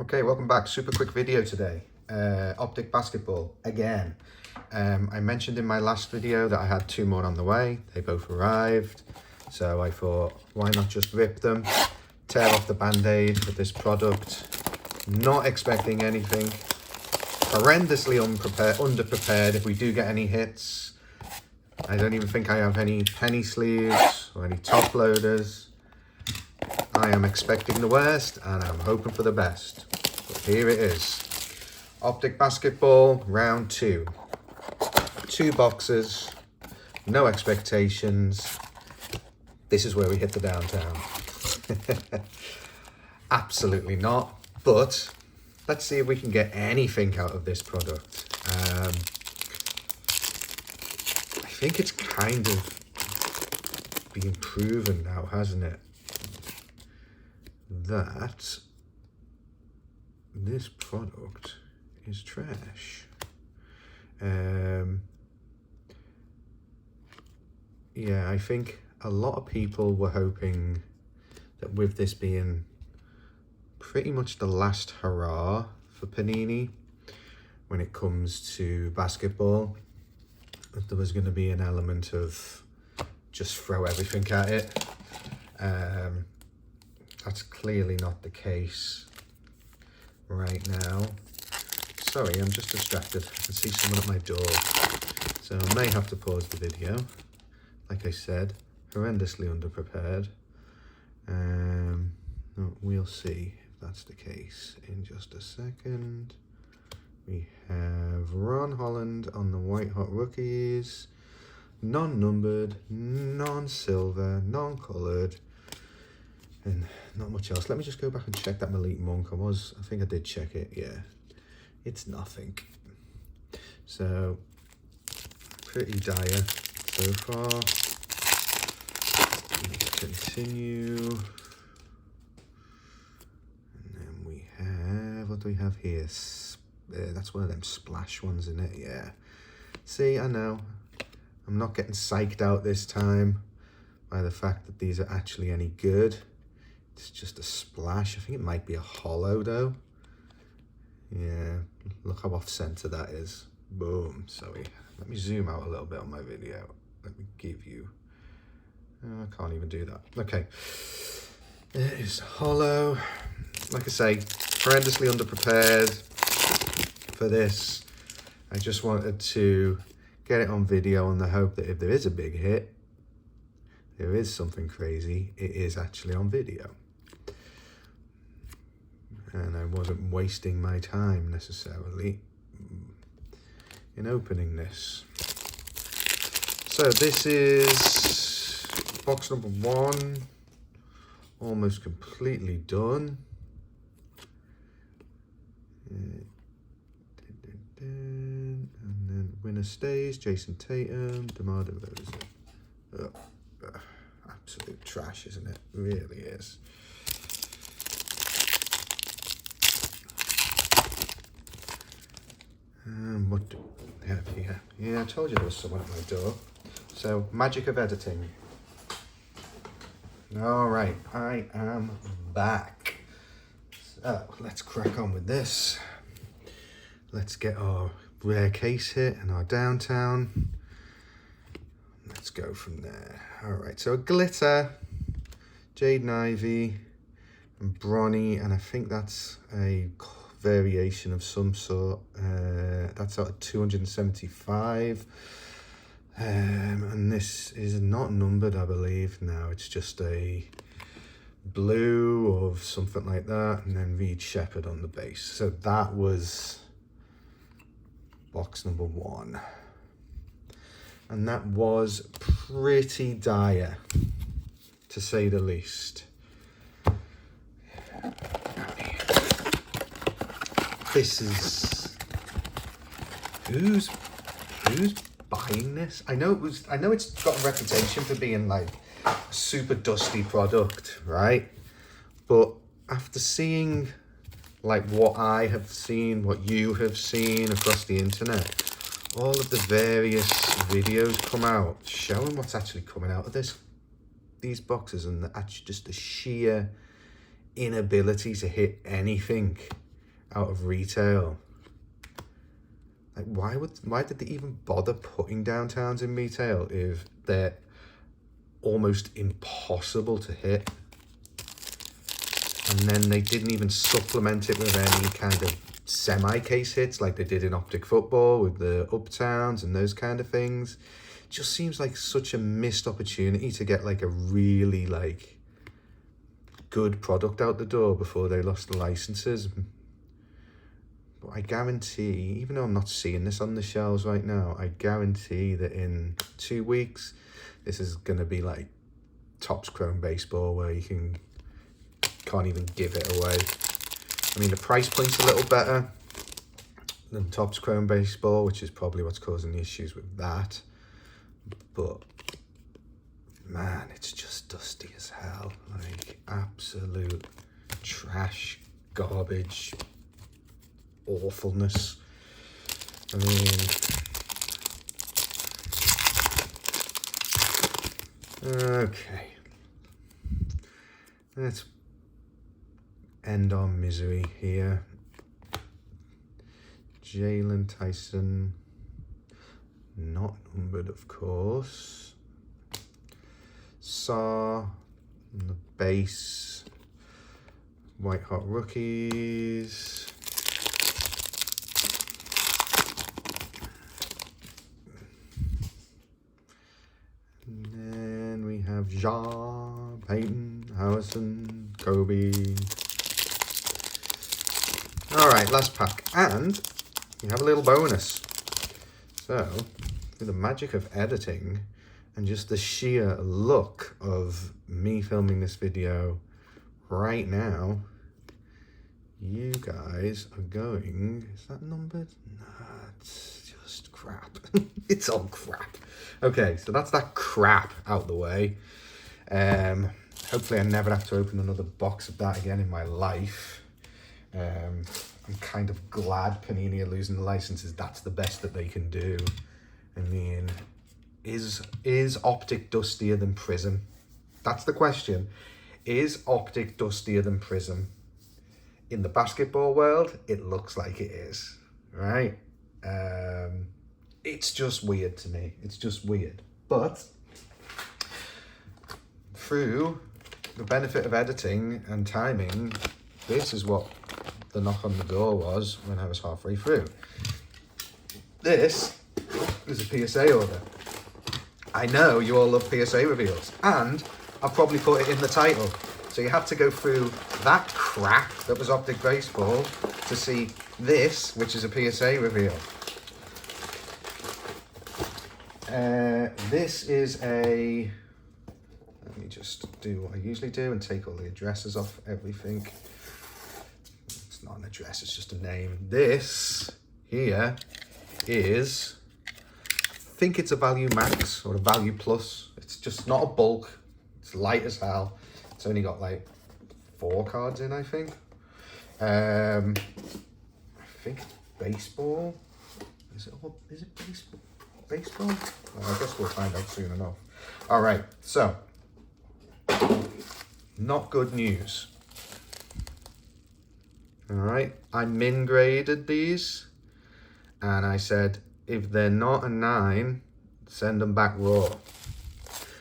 Okay, welcome back. Super quick video today. Optic basketball again. I mentioned in my last video that I had 2 more on the way. They both arrived. So I thought, why not just rip them, tear off the band-aid with this product. Not expecting anything. Horrendously underprepared if we do get any hits. I don't even think I have any penny sleeves or any top loaders. I am expecting the worst and I'm hoping for the best. But here it is. Optic basketball round 2. 2 boxes, no expectations. This is where we hit the downtown. Absolutely not. But let's see if we can get anything out of this product. I think it's kind of been proven now, hasn't it, that this product is trash. Yeah, I think a lot of people were hoping that with this being pretty much the last hurrah for Panini when it comes to basketball, that there was going to be an element of just throw everything at it. That's clearly not the case right now. Sorry, I'm just distracted. I can see someone at my door, so I may have to pause the video. Like I said, horrendously underprepared. We'll see if that's the case in just a second. We have Ron Holland on the White Hot Rookies. Non-numbered, non-silver, non-coloured. And not much else. Let me just go back and check that Malik Monk. I think I did check it. Yeah, it's nothing. So pretty dire so far. Let's continue. And then we have, what do we have here? That's one of them splash ones, isn't it? Yeah. See, I know. I'm not getting psyched out this time by the fact that these are actually any good. It's just a splash. I think it might be a hollow though. Yeah, look how off center that is. Boom. Sorry. Let me zoom out a little bit on my video. Let me give you, I can't even do that. Okay. It is hollow. Like I say, horrendously underprepared for this. I just wanted to get it on video on the hope that if there is a big hit, there is something crazy, it is actually on video. And I wasn't wasting my time necessarily in opening this. So this is box number 1, almost completely done. And then winner stays, Jason Tatum, DeMar DeRozan. Absolute trash, isn't it? It really is. What do we have here? Yeah, I told you there was someone at my door. So, magic of editing. All right, I am back. So, let's crack on with this. Let's get our rare case hit and our downtown. Let's go from there. All right, so a glitter, Jaden Ivey, and Bronny, and I think that's a variation of some sort. That's out of 275. And this is not numbered, I believe. No, it's just a blue or something like that, and then Reed Shepherd on the base. So that was box number 1. And that was pretty dire, to say the least. This is, who's buying this? I know it's got a reputation for being like a super dusty product, right? But after seeing like what I have seen, what you have seen across the internet, all of the various videos come out showing what's actually coming out of these boxes, and actually just the sheer inability to hit anything out of retail. Like, why did they even bother putting downtowns in retail if they're almost impossible to hit? And then they didn't even supplement it with any kind of semi-case hits like they did in Optic football with the uptowns and those kind of things. It just seems like such a missed opportunity to get like a really like good product out the door before they lost the licenses. But I guarantee, even though I'm not seeing this on the shelves right now, I guarantee that in 2 weeks, this is going to be like Topps Chrome Baseball where you can't even give it away. I mean, the price point's a little better than Topps Chrome Baseball, which is probably what's causing the issues with that. But, man, it's just dusty as hell. Like, absolute trash, garbage, awfulness. I mean, okay. Let's end our misery here. Jalen Tyson, not numbered, of course. Saar, on the base. White Hot Rookies. And then we have Ja, Peyton, Harrison, Kobe. All right, last pack. And you have a little bonus. So, through the magic of editing and just the sheer look of me filming this video right now, you guys are going... Is that numbered? Nah, it's just crap. It's all crap. Okay, so that's that crap out the way. Hopefully I never have to open another box of that again in my life. I'm kind of glad Panini are losing the licenses. That's the best that they can do. I mean, is Optic dustier than Prism? That's the question. Is Optic dustier than Prism? In the basketball world, it looks like it is, right? It's just weird to me. It's just weird. But through the benefit of editing and timing, this is what the knock on the door was when I was halfway through. This is a PSA order. I know you all love PSA reveals, and I've probably put it in the title. So you have to go through that crap that was Optic Baseball to see this, which is a PSA reveal. This is a... Let me just do what I usually do and take all the addresses off everything. It's not an address, it's just a name. This here is... I think it's a Value Max or a Value Plus. It's just not a bulk. It's light as hell. It's only got like 4 cards in, I think. I think it's baseball. Is it baseball? Baseball? Well, I guess we'll find out soon enough. All right, so not good news. All right, I min graded these, and I said if they're not a 9, send them back raw,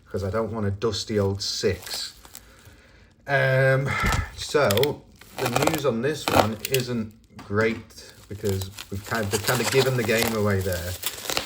because I don't want a dusty old 6. So the news on this one isn't great because they've kind of given the game away there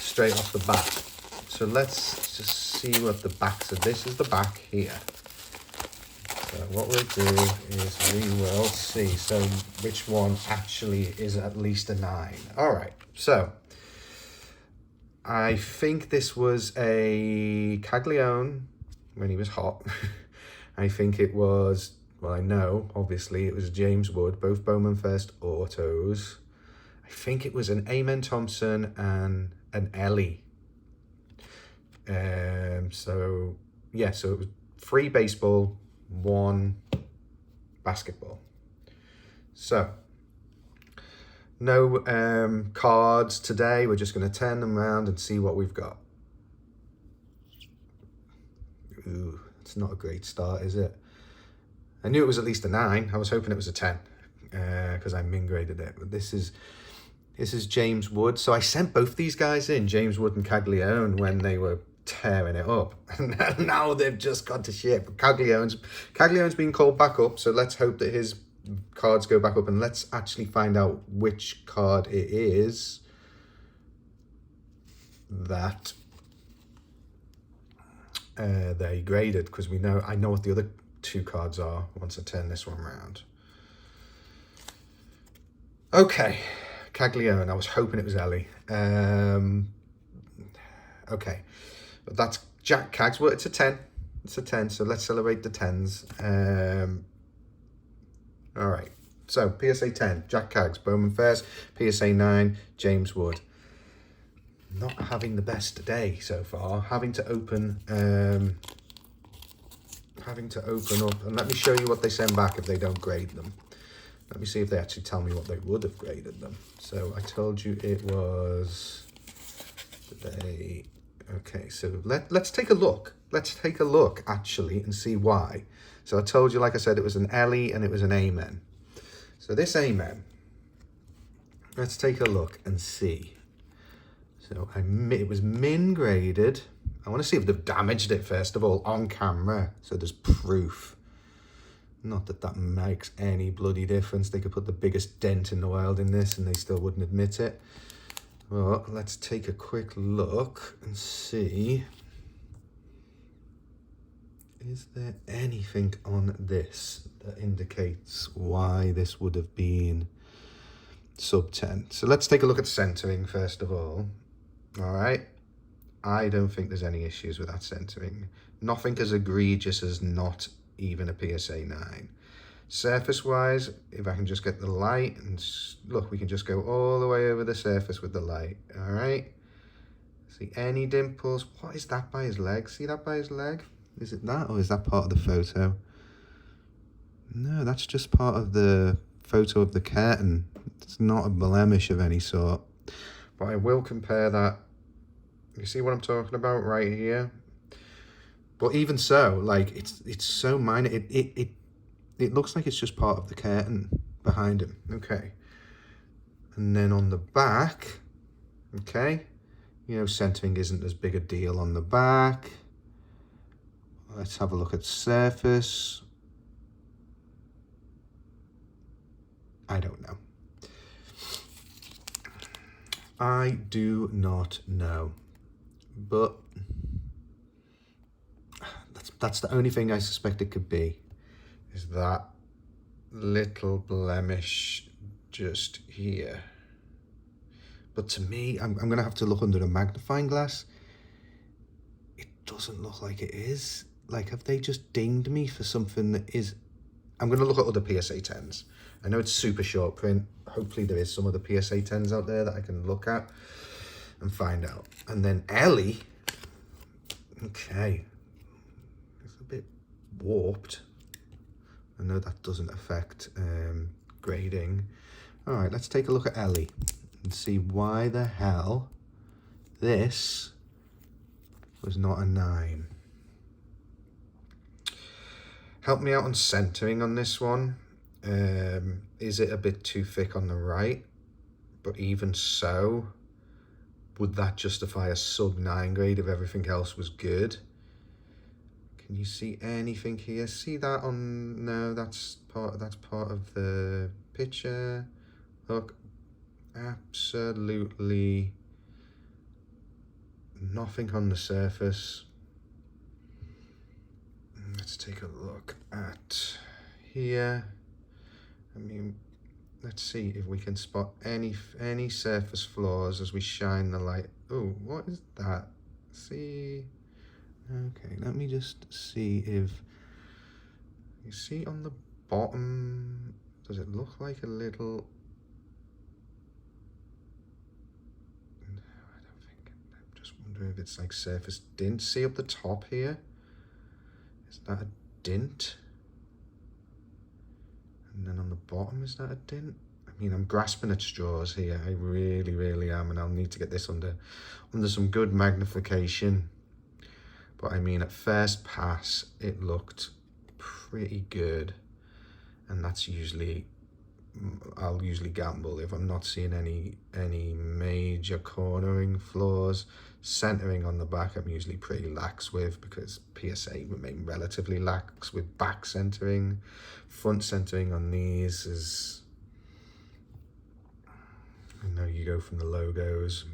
straight off the bat. So let's just see what the backs of this is. The back here. So what we'll do is we will see which one actually is at least a 9. All right. So I think this was a Caglione when he was hot. I think it was, well, I know, obviously, it was James Wood, both Bowman First autos. I think it was an Amen Thompson and an Ellie. So it was 3 baseball, 1 basketball. So, no cards today. We're just going to turn them around and see what we've got. Ooh. It's not a great start, is it? I knew it was at least a 9. I was hoping it was a 10. because I min graded it. But this is James Wood. So I sent both these guys in, James Wood and Caglione, when they were tearing it up. And now they've just gone to shit. But Caglione's been called back up, so let's hope that his cards go back up, and let's actually find out which card it is that they graded, because I know what the other two cards are once I turn this one around. Okay, Caglione. I was hoping it was Ellie. Okay, but that's Jack Cags. Well, it's a 10. It's a 10, so let's celebrate the 10s. All right, so PSA 10, Jack Cags, Bowman First. PSA 9, James Wood. Not having the best day so far. Having to open up, and let me show you what they send back if they don't grade them. Let me see if they actually tell me what they would have graded them. So I told you it was today. Okay, so let's take a look. Let's take a look actually and see why. So I told you, like I said, it was an Ellie and it was an Amen. So this Amen, let's take a look and see. So it was min graded. I want to see if they've damaged it first of all on camera, so there's proof. Not that that makes any bloody difference. They could put the biggest dent in the world in this and they still wouldn't admit it. Well, let's take a quick look and see. Is there anything on this that indicates why this would have been sub 10? So let's take a look at centering first of all. All right. I don't think there's any issues with that centering. Nothing as egregious as not even a PSA 9. Surface wise, if I can just get the light and look, we can just go all the way over the surface with the light. All right. See any dimples? What is that by his leg? See that by his leg? Is it that, or is that part of the photo? No, that's just part of the photo of the curtain. It's not a blemish of any sort. But I will compare that. You see what I'm talking about right here? But even so, like it's so minor. It looks like it's just part of the curtain behind him. Okay. And then on the back, okay, you know, centering isn't as big a deal on the back. Let's have a look at surface. I don't know. I do not know. But that's the only thing I suspect it could be, is that little blemish just here. But to me, I'm going to have to look under a magnifying glass. It doesn't look like it is. Like, have they just dinged me for something that is... I'm going to look at other PSA 10s. I know it's super short print. Hopefully there is some other PSA 10s out there that I can look at and find out. And then Ellie, okay, it's a bit warped. I know that doesn't affect grading. All right, let's take a look at Ellie and see why the hell this was not a 9. Help me out on centering on this one. Is it a bit too thick on the right? But even so, would that justify a sub 9 grade if everything else was good? Can you see anything here? See that on... No, that's part of the picture. Look, absolutely nothing on the surface. Let's take a look at here. I mean, let's see if we can spot any surface flaws as we shine the light. Oh, what is that? See? Okay, let me just see if... You see on the bottom, does it look like a little... No, I don't think. I'm just wondering if it's like surface dint. See up the top here? Is that a dint? And then on the bottom, is that a dint? I mean, I'm grasping at straws here. I really, really am. And I'll need to get this under some good magnification. But I mean, at first pass, it looked pretty good. And that's usually I'll usually gamble if I'm not seeing any major cornering flaws. Centering on the back I'm usually pretty lax with, because PSA remain relatively lax with back centering. Front centering on these is, I know you go from the logos,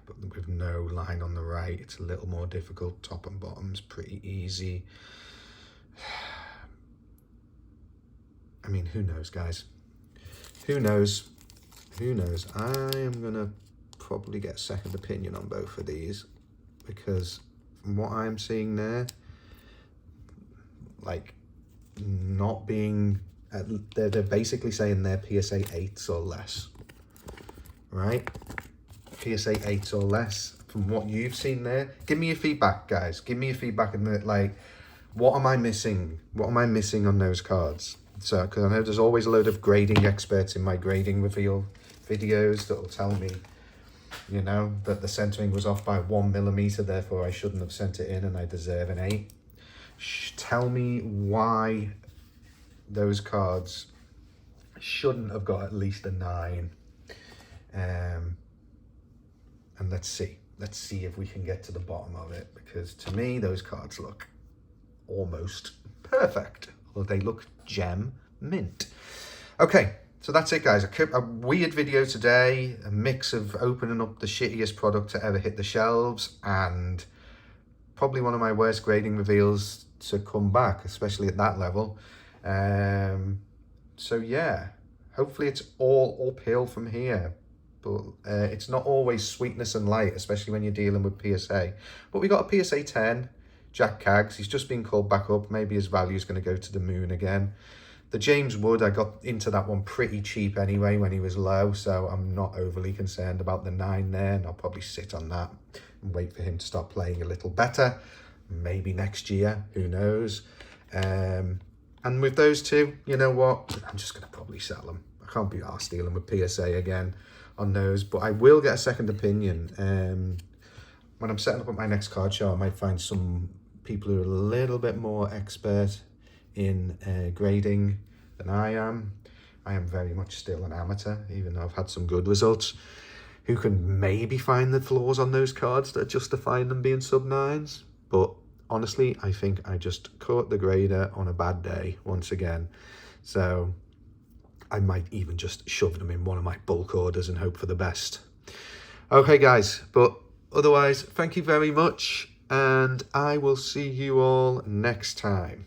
but with no line on the right, it's a little more difficult. Top and bottom's pretty easy. I mean, who knows, guys? Who knows? Who knows? I am gonna probably get a second opinion on both of these, because from what I'm seeing there, like, not being, they're basically saying they're PSA 8s or less, right? PSA 8s or less. From what you've seen there, give me your feedback, guys. Give me your feedback, and like, what am I missing? What am I missing on those cards? So, because I know there's always a load of grading experts in my grading reveal videos that will tell me, you know, that the centering was off by 1mm, therefore I shouldn't have sent it in and I deserve an 8. Tell me why those cards shouldn't have got at least a 9. And let's see if we can get to the bottom of it, because to me those cards look almost perfect. Well, they look gem mint. Okay, so that's it, guys. A weird video today, a mix of opening up the shittiest product to ever hit the shelves and probably one of my worst grading reveals to come back, especially at that level. So yeah, hopefully it's all uphill from here. But it's not always sweetness and light, especially when you're dealing with PSA. But we got a PSA 10, Jack Cags. He's just been called back up. Maybe his value is going to go to the moon again. The James Wood, I got into that one pretty cheap anyway when he was low, so I'm not overly concerned about the 9 there, and I'll probably sit on that and wait for him to start playing a little better. Maybe next year, who knows. And with those two, you know what? I'm just going to probably sell them. I can't be arsed dealing with PSA again on those, but I will get a second opinion. When I'm setting up my next card show, I might find some people who are a little bit more expert in grading than I am. I am very much still an amateur, even though I've had some good results, who can maybe find the flaws on those cards that justify them being sub-9s. But honestly, I think I just caught the grader on a bad day once again. So I might even just shove them in one of my bulk orders and hope for the best. Okay, guys, but otherwise, thank you very much, and I will see you all next time.